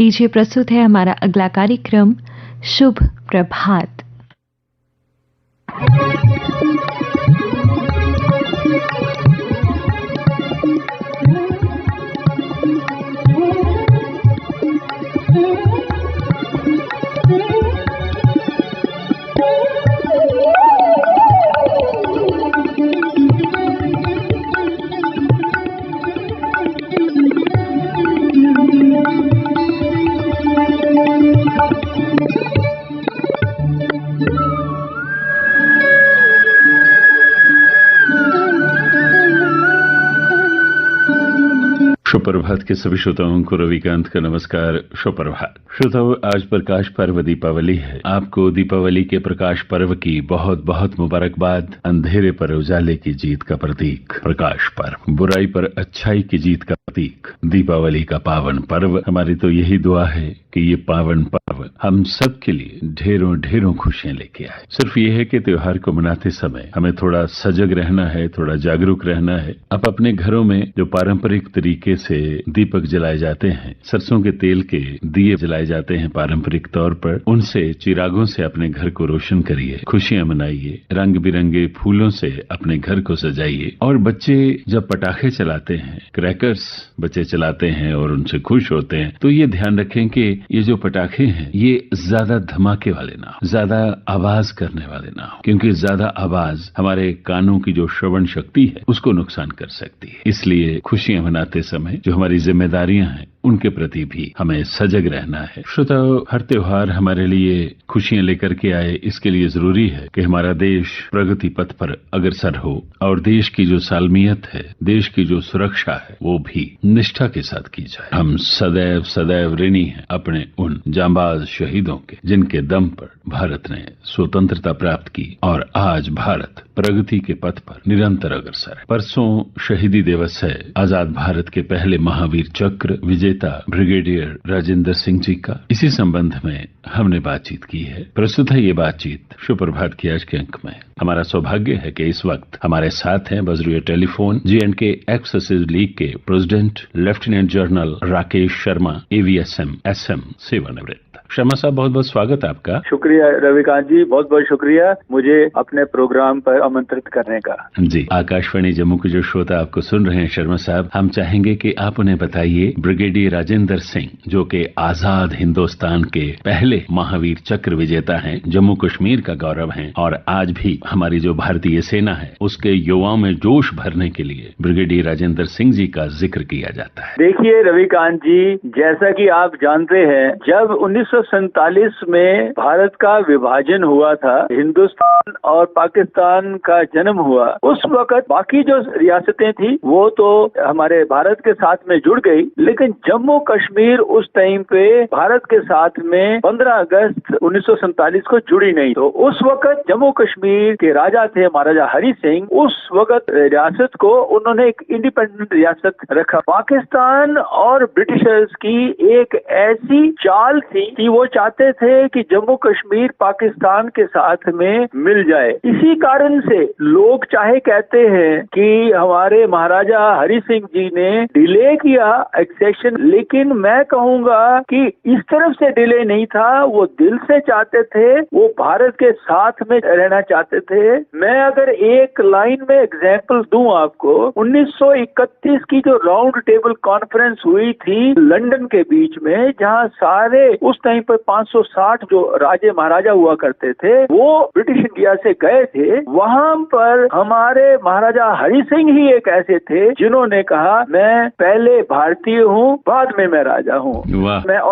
लीजिए प्रस्तुत है हमारा अगला कार्यक्रम शुभ प्रभात। सुप्रभात के सभी श्रोताओं को रविकांत का नमस्कार। सुप्रभात श्रोताओं, आज प्रकाश पर्व दीपावली है। आपको दीपावली के प्रकाश पर्व की बहुत बहुत मुबारकबाद। अंधेरे पर उजाले की जीत का प्रतीक प्रकाश पर्व, बुराई पर अच्छाई की जीत का प्रतीक दीपावली का पावन पर्व। हमारी तो यही दुआ है कि ये पावन पर्व हम सब के लिए ढेरों ढेरों खुशियां लेके आए। सिर्फ ये है कि त्योहार को मनाते समय हमें थोड़ा सजग रहना है, थोड़ा जागरूक रहना है। आप अपने घरों में जो पारंपरिक तरीके से दीपक जलाए जाते हैं, सरसों के तेल के दिए जलाए जाते हैं पारंपरिक तौर पर, उनसे चिरागों से अपने घर को रोशन करिए, खुशियां मनाइए, रंग बिरंगे फूलों से अपने घर को सजाइए। और बच्चे जब पटाखे चलाते हैं, क्रैकर्स बच्चे चलाते हैं और उनसे खुश होते हैं, तो ये ध्यान रखें कि ये जो पटाखे हैं ये ज्यादा धमाके वाले ना हो, ज्यादा आवाज करने वाले ना हो, क्योंकि ज्यादा आवाज हमारे कानों की जो श्रवण शक्ति है उसको नुकसान कर सकती है। इसलिए खुशियां मनाते समय जो हमारी जिम्मेदारियां हैं उनके प्रति भी हमें सजग रहना है। श्रोताओ, हर त्योहार हमारे लिए खुशियां लेकर के आए, इसके लिए जरूरी है कि हमारा देश प्रगति पथ पर अग्रसर हो और देश की जो सालमियत है, देश की जो सुरक्षा है, वो भी निष्ठा के साथ की जाए। हम सदैव सदैव ऋणी हैं अपने उन जांबाज शहीदों के, जिनके दम पर भारत ने स्वतंत्रता प्राप्त की और आज भारत प्रगति के पथ पर निरंतर अग्रसर है। परसों शहीदी दिवस है आजाद भारत के पहले महावीर चक्र विजेता ब्रिगेडियर राजेंद्र सिंह जी का। इसी संबंध में हमने बातचीत की है। प्रस्तुत है ये बातचीत सुप्रभात की आज के अंक में। हमारा सौभाग्य है कि इस वक्त हमारे साथ हैं बजरिया टेलीफोन J&K एक्सेसिव लीग के president lieutenant general Rakesh Sharma, AVSM SM सेवानिवृत्त। शर्मा साहब, बहुत बहुत स्वागत है आपका। शुक्रिया रविकांत जी, बहुत बहुत शुक्रिया मुझे अपने प्रोग्राम पर आमंत्रित करने का। जी, आकाशवाणी जम्मू के जो श्रोता आपको सुन रहे हैं शर्मा साहब, हम चाहेंगे कि आप उन्हें बताइए ब्रिगेडियर राजेंद्र सिंह, जो कि आजाद हिंदुस्तान के पहले महावीर चक्र विजेता हैं, जम्मू कश्मीर का गौरव हैं और आज भी हमारी जो भारतीय सेना है उसके युवाओं में जोश भरने के लिए ब्रिगेडियर राजेंद्र सिंह जी का जिक्र किया जाता है। देखिए रविकांत जी, जैसा कि आप जानते हैं, जब 1947 में भारत का विभाजन हुआ था, हिंदुस्तान और पाकिस्तान का जन्म हुआ, उस वक्त बाकी जो रियासतें थी वो तो हमारे भारत के साथ में जुड़ गई, लेकिन जम्मू कश्मीर उस टाइम पे भारत के साथ में 15 अगस्त 1947 को जुड़ी नहीं। तो उस वक्त जम्मू कश्मीर के राजा थे महाराजा हरि सिंह। उस वक्त रियासत को उन्होंने एक इंडिपेंडेंट रियासत रखा। पाकिस्तान और ब्रिटिशर्स की एक ऐसी चाल थी कि वो चाहते थे कि जम्मू कश्मीर पाकिस्तान के साथ में मिल जाए। इसी कारण से लोग चाहे कहते हैं कि हमारे महाराजा हरि सिंह जी ने डिले किया एक्सेशन, लेकिन मैं कहूंगा कि इस तरफ से डिले नहीं था, वो दिल से चाहते थे, वो भारत के साथ में रहना चाहते थे। मैं अगर एक लाइन में एग्जाम्पल दूं आपको, 1931 की जो राउंड टेबल कॉन्फ्रेंस हुई थी लंदन के बीच में, जहां सारे उस टाइम पर 560 जो राजे महाराजा हुआ करते थे वो ब्रिटिश इंडिया से गए थे। वहां पर हमारे महाराजा हरि सिंह ही एक ऐसे थे जिन्होंने कहा, मैं पहले भारतीय हूँ, बाद में मैं राजा हूँ।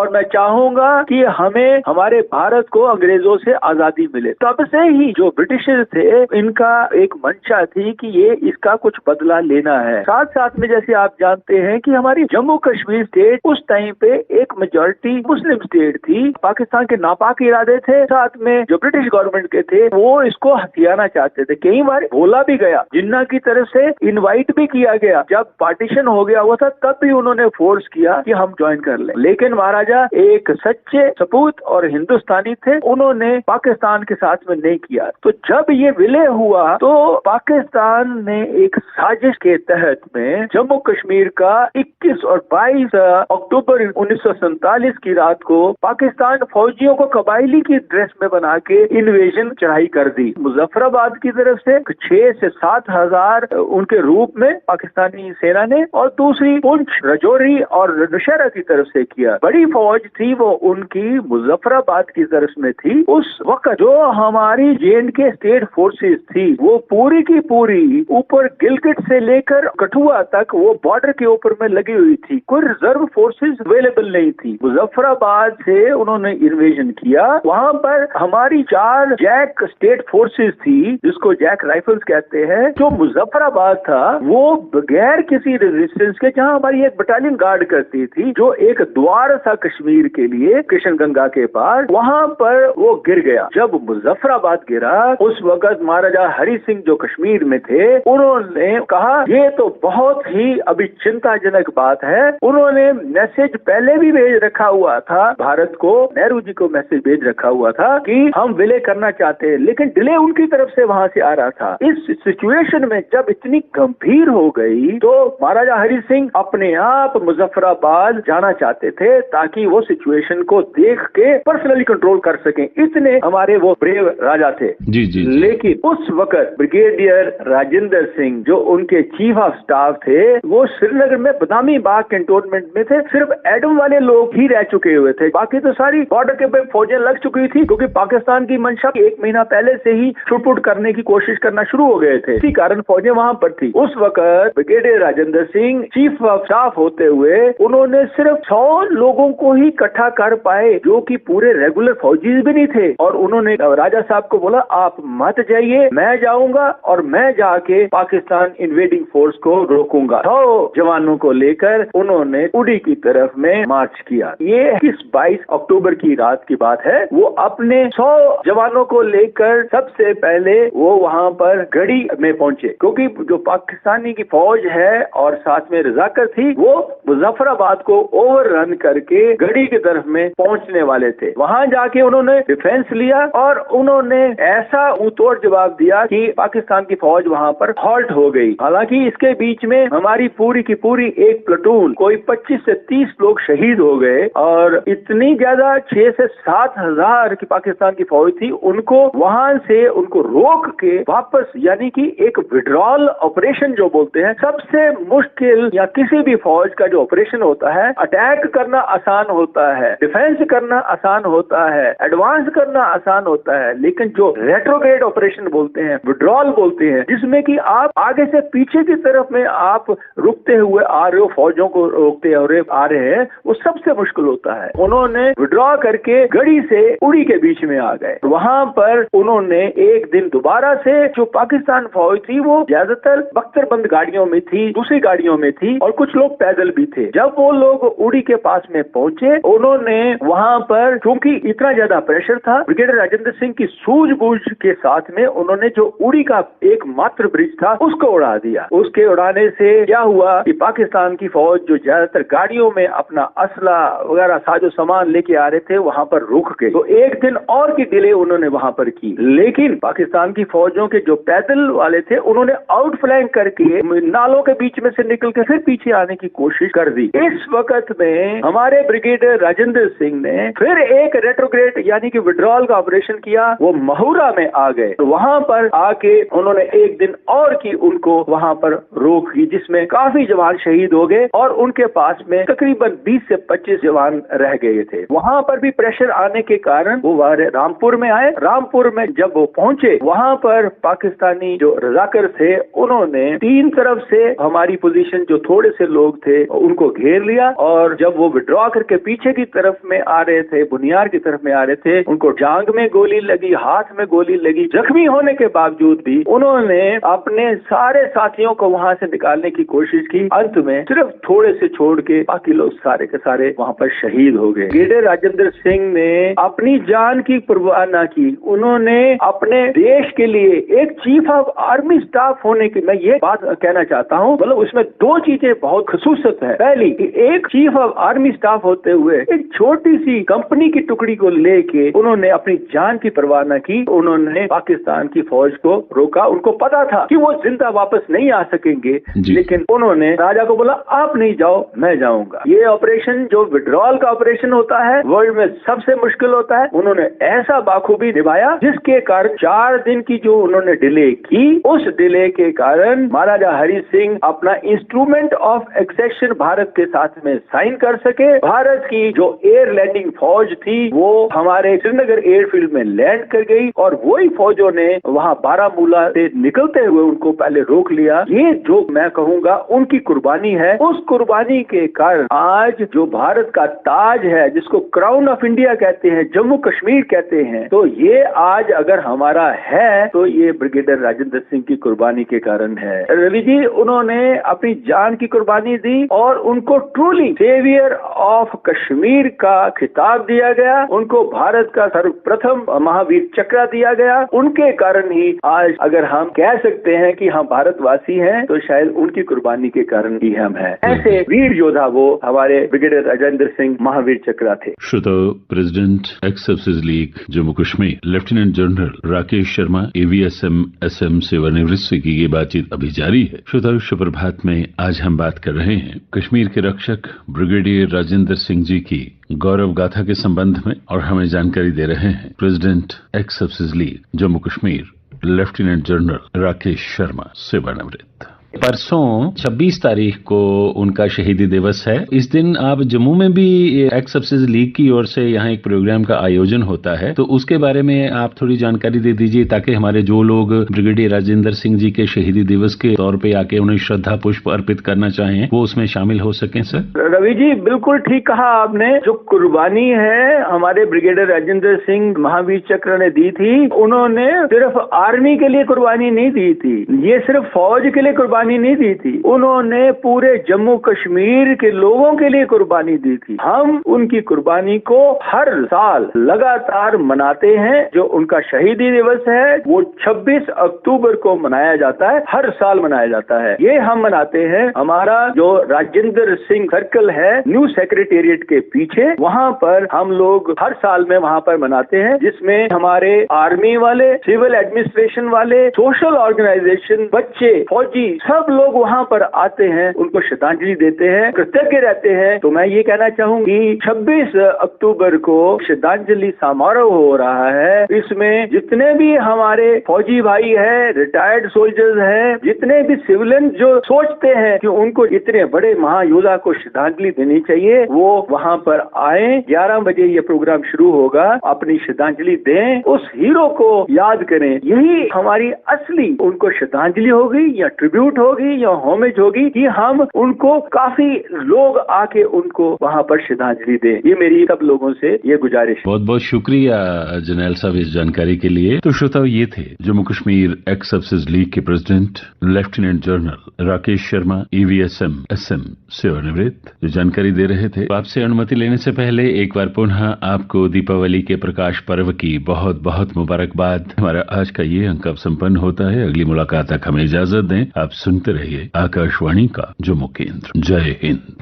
मैं चाहूंगा कि हमें हमारे भारत को अंग्रेजों से आजादी मिले। तब से ही जो ब्रिटिशर्स थे, इनका एक मंशा थी कि ये इसका कुछ बदला लेना है। साथ साथ में जैसे आप जानते हैं कि हमारी जम्मू कश्मीर स्टेट उस टाइम पे एक मेजॉरिटी मुस्लिम स्टेट थी, पाकिस्तान के नापाक इरादे थे, साथ में जो ब्रिटिश गवर्नमेंट के थे वो इसको हथियाना चाहते थे। कई बार बोला भी गया, जिन्ना की तरफ से इनवाइट भी किया गया, जब पार्टीशन हो गया हुआ था तब भी उन्होंने फोर्स किया कि हम ज्वाइन कर लें, लेकिन महाराजा एक सच्चे सपूत और हिंदुस्तानी थे, उन्होंने पाकिस्तान के साथ में नहीं किया। तो जब ये विलय हुआ तो पाकिस्तान ने एक साजिश के तहत में जम्मू कश्मीर का 21 और 22 अक्टूबर 1947 की रात को पाकिस्तान फौजियों को कबायली की ड्रेस में बना के इन्वेजन चढ़ाई कर दी। मुजफ्फराबाद की तरफ से 6 से 7 हजार उनके रूप में पाकिस्तानी सेना ने, और दूसरी पुंछ, रजौरी और नौशहरा की तरफ से किया। बड़ी फौज थी वो उनकी मुजफ्फराबाद की तरफ में थी। उस वक्त जो हमारी J&K स्टेट फोर्सेस थी वो पूरी की पूरी ऊपर गिलगिट से लेकर कठुआ तक वो बॉर्डर के ऊपर में लगी हुई थी, कोई रिजर्व फोर्सेस अवेलेबल नहीं थी। मुजफ्फराबाद से उन्होंने इन्वेजन किया, वहां पर हमारी 4 जैक स्टेट फोर्सेस थी जिसको जैक राइफल्स कहते हैं। जो मुजफ्फराबाद था वो बगैर किसी रेजिस्टेंस के, जहां हमारी एक बटालियन गार्ड करती थी जो एक द्वार था कश्मीर के लिए कृष्ण गंगा के पास, वहां पर वो गिर गया। जब मुजफ्फराबाद गिरा उस वक्त महाराजा हरि सिंह जो कश्मीर में थे उन्होंने कहा ये तो बहुत ही अभी चिंताजनक बात है। उन्होंने मैसेज पहले भी भेज रखा हुआ था भारत को, नेहरू जी को मैसेज भेज रखा हुआ था कि हम विलय करना चाहते हैं, लेकिन डिले उनकी तरफ से वहां से आ रहा था। इस सिचुएशन में जब इतनी गंभीर हो गई तो महाराजा हरि सिंह अपने आप मुजफ्फराबाद जाना चाहते थे ताकि वो सिचुएशन को देख के पर्सनली कंट्रोल कर सकें। इतने हमारे वो ब्रेव राजा थे। जी। लेकिन उस वक्त ब्रिगेडियर राजेंद्र सिंह जो उनके चीफ ऑफ स्टाफ थे वो श्रीनगर में बदामी बाग कैंटोनमेंट में थे। सिर्फ एडम वाले लोग ही रह चुके हुए थे, बाकी तो सारी बॉर्डर के पे फौजें लग चुकी थी, क्योंकि पाकिस्तान की मंशा 1 महीना पहले से ही छुटपुट करने की कोशिश करना शुरू हो गए थे। इसी कारण फौजें वहां पर थी। उस वक्त brigadier Rajendra Singh chief of staff होते हुए उन्होंने सिर्फ 100 लोगों को ही इकट्ठा कर पाए जो कि पूरे रेगुलर फौजी भी नहीं थे, और उन्होंने राजा साहब को बोला आप मत जाइए, मैं जाऊंगा और मैं जाके पाकिस्तान इन्वेडिंग फोर्स को रोकूंगा। 100 जवानों को लेकर उन्होंने उड़ी की तरफ में मार्च किया। ये 22 अक्टूबर की रात की बात है। वो अपने 100 जवानों को लेकर सबसे पहले वो वहां पर गढ़ी में पहुंचे, क्योंकि जो पाकिस्तानी की फौज है और साथ में रजाकर थी वो मुजफ्फराबाद को ओवररन करके गढ़ी की तरफ में पहुंचने वाले थे। वहां जाके उन्होंने डिफेंस लिया और उन्होंने ऐसा मुंहतोड़ जवाब दिया कि पाकिस्तान की फौज वहां पर हॉल्ट हो गई। हालांकि इसके बीच में हमारी पूरी की पूरी एक प्लेटून कोई 25 से 30 लोग शहीद हो गए, और इतनी ज्यादा 6 से 7 हजार की पाकिस्तान की फौज थी, उनको वहां से उनको रोक के वापस, यानी कि एक विड्रॉल ऑपरेशन जो बोलते हैं, सबसे मुश्किल या किसी भी फौज का जो ऑपरेशन होता है, अटैक करना आसान होता है, डिफेंस करना आसान होता है, एडवांस करना आसान होता है, लेकिन जो रेट्रोग्रेड ऑपरेशन बोलते हैं, विड्रॉल बोलते हैं, जिसमें कि आप आगे से पीछे की तरफ में आप रुकते हुए आ रहे हो, फौजों को रोकते हुए आ रहे हैं, वो सबसे मुश्किल होता है। उन्होंने विड्रॉ करके गढ़ी से उड़ी के बीच में आ गए। वहां पर उन्होंने एक दिन दोबारा से, जो पाकिस्तान फौज थी वो ज्यादातर बख्तरबंद गाड़ियों में थी, दूसरी गाड़ियों में थी, और कुछ लोग पैदल भी थे। जब वो लोग उड़ी के पास में पहुंचे, उन्होंने वहां पर, क्योंकि इतना ज्यादा प्रेशर था, ब्रिगेडियर राजेंद्र सिंह की सूझबूझ के साथ में उन्होंने जो उड़ी का एक मात्र ब्रिज था उसको उड़ा दिया। उसके उड़ाने से क्या हुआ कि पाकिस्तान की फौज जो ज्यादातर गाड़ियों में अपना असला वगैरह साजो सामान लेके आ रहे थे वहां पर रुक गए। तो एक दिन और की डिले उन्होंने वहां पर की, लेकिन पाकिस्तान की फौजों के जो पैदल वाले थे उन्होंने आउट फ्लैंक करके नालों के बीच में से निकल के फिर पीछे आने की कोशिश कर दी। इस वक्त में हमारे ब्रिगेडियर राजेंद्र सिंह ने फिर एक रेट्रोग्रेड यानी कि विड्रॉल का ऑपरेशन किया। वो महुरा में आ गए, तो वहां पर आके उन्होंने एक दिन और की उनको वहां पर रोक की, जिसमें काफी जवान शहीद हो गए और उनके पास में तकरीबन 20 से 25 जवान रह गए थे। वहां पर भी प्रेशर आने के कारण वो रामपुर में आए। रामपुर में जब वो पहुंचे, वहां पर पाकिस्तानी जो रजाकर थे उन्होंने 3 तरफ से हमारी पोजीशन जो थोड़े से लोग थे उनको घेर लिया, और जब वो विड्रॉ करके पीछे की तरफ में आ रहे थे, बुनियार की तरफ में आ रहे थे, उनको जांग में गोली लगी, हाथ में गोली लगी। जख्मी होने के बावजूद भी उन्होंने अपने सारे साथियों को वहां से निकालने की कोशिश की। अंत में सिर्फ थोड़े से छोड़ के बाकी लोग सारे के सारे वहां पर शहीद हो गए। ब्रिगेडियर ब्रिगेडियर राजेंद्र सिंह ने अपनी जान की परवाह न की। उन्होंने अपने देश के लिए एक चीफ ऑफ आर्मी स्टाफ होने की, मैं ये बात कहना चाहता हूँ, मतलब उसमें दो चीजें बहुत खसूसियत है। पहली कि एक चीफ ऑफ आर्मी स्टाफ होते हुए एक छोटी सी कंपनी की टुकड़ी को लेके उन्होंने अपनी जान की परवाह न की। उन्होंने पाकिस्तान की फौज को रोका। उनको पता था कि वो जिंदा वापस नहीं आ सकेंगे, लेकिन उन्होंने राजा को बोला आप नहीं जाओ, मैं जाऊंगा। ये ऑपरेशन जो विड्रॉल का ऑपरेशन होता है, वर्ल्ड में सबसे मुश्किल होता है। उन्होंने ऐसा बाखूबी निभाया जिसके कारण 4 दिन की जो उन्होंने डिले की, उस डिले के कारण महाराजा हरि सिंह अपना इंस्ट्रूमेंट ऑफ एक्सेशन भारत के साथ में साइन कर सके। भारत की जो एयर लैंडिंग फौज थी वो हमारे श्रीनगर एयरफील्ड में लैंड कर गई और वही फौजों ने वहां बारामूला से निकलते हुए उनको पहले रोक लिया। ये जो मैं कहूंगा उनकी कुर्बानी है। उस कुर्बानी के कारण आज जो भारत का ताज है, जिसको क्राउन ऑफ इंडिया कहते हैं, जम्मू कश्मीर कहते हैं, तो ये आज अगर हमारा है तो ये ब्रिगेडियर राजेंद्र सिंह की कुर्बानी के कारण है। रवि जी, उन्होंने अपनी जान की कुर्बानी दी और उनको ट्रूली सेवियर ऑफ कश्मीर का खिताब दिया गया। उनको भारत का सर्वप्रथम महावीर चक्र दिया गया। उनके कारण ही आज अगर हम कह सकते हैं कि हम भारतवासी हैं तो शायद उनकी कुर्बानी के कारण ही हम हैं। ऐसे वीर योद्धा वो हमारे ब्रिगेडियर राजेंद्र सिंह महावीर चक्र थे। श्रोताओ, president ex services league Jammu Kashmir lieutenant general Rakesh Sharma AVSM SM सेवानिवृत्त से की बातचीत अभी जारी है। श्रोताओ, सुप्रभात में आज हम बात कर रहे हैं कश्मीर के रक्षक ब्रिगेडियर राजेंद्र सिंह जी की गौरव गाथा के संबंध में, और हमें जानकारी दे रहे हैं president ex services league Jammu Kashmir lieutenant general Rakesh Sharma सेवानिवृत्त। परसों 26 तारीख को उनका शहीदी दिवस है। इस दिन आप जम्मू में भी एक्स सर्विसेज लीग की ओर से यहाँ एक प्रोग्राम का आयोजन होता है, तो उसके बारे में आप थोड़ी जानकारी दे दीजिए ताकि हमारे जो लोग ब्रिगेडियर राजेंद्र सिंह जी के शहीदी दिवस के तौर पे आके उन्हें श्रद्धा पुष्प अर्पित करना चाहें, वो उसमें शामिल हो सकें। सर रवि जी, बिल्कुल ठीक कहा आपने। जो कुर्बानी है हमारे ब्रिगेडियर राजेंद्र सिंह महावीर चक्र ने दी थी, उन्होंने सिर्फ आर्मी के लिए कुर्बानी नहीं दी थी, ये सिर्फ फौज के लिए कुर्बानी नहीं दी थी, उन्होंने पूरे जम्मू कश्मीर के लोगों के लिए कुर्बानी दी थी। हम उनकी कुर्बानी को हर साल लगातार मनाते हैं। जो उनका शहीदी दिवस है वो 26 अक्टूबर को मनाया जाता है, हर साल मनाया जाता है। ये हम मनाते हैं। हमारा जो राजेंद्र सिंह सर्कल है न्यू सेक्रेटेरिएट के पीछे, वहाँ पर हम लोग हर साल में वहाँ पर मनाते हैं, जिसमें हमारे आर्मी वाले, सिविल एडमिनिस्ट्रेशन वाले, सोशल ऑर्गेनाइजेशन, बच्चे, फौजी, सब लोग वहाँ पर आते हैं, उनको श्रद्धांजलि देते हैं, कृतज्ञ रहते हैं। तो मैं ये कहना चाहूंगी 26 अक्टूबर को श्रद्धांजलि समारोह हो रहा है। इसमें जितने भी हमारे फौजी भाई हैं, रिटायर्ड सोल्जर्स हैं, जितने भी सिविलियन जो सोचते हैं कि उनको इतने बड़े महायोद्धा को श्रद्धांजलि देनी चाहिए, वो वहाँ पर आए। 11 बजे ये प्रोग्राम शुरू होगा। अपनी श्रद्धांजलि दें, उस हीरो को याद करें। यही हमारी असली उनको श्रद्धांजलि होगी या ट्रिब्यूट होगी या होमेज होगी कि हम उनको, काफी लोग आके उनको वहाँ पर श्रद्धांजलि दें। ये मेरी सब लोगों से ये गुजारिश। बहुत बहुत शुक्रिया जरनैल साहब इस जानकारी के लिए। तो श्रोताओ, ये थे Jammu Kashmir ex services league के president lieutenant general Rakesh Sharma AVSM SM सेवानिवृत्त, जो जानकारी दे रहे थे। आपसे अनुमति लेने से पहले एक बार पुनः आपको दीपावली के प्रकाश पर्व की बहुत बहुत मुबारकबाद। हमारा आज का ये अंक अब संपन्न होता है। अगली मुलाकात तक हमें इजाजत दें। आप सुनते रहिए आकाशवाणी का जम्मू केंद्र। जय हिंद।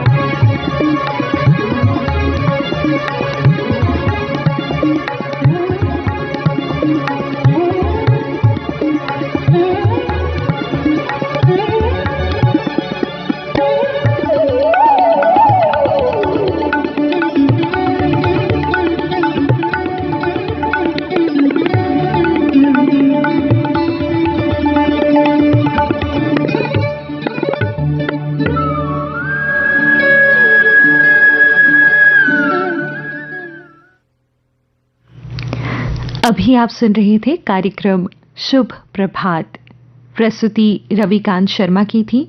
अभी आप सुन रहे थे कार्यक्रम शुभ प्रभात। प्रस्तुति रविकांत शर्मा की थी।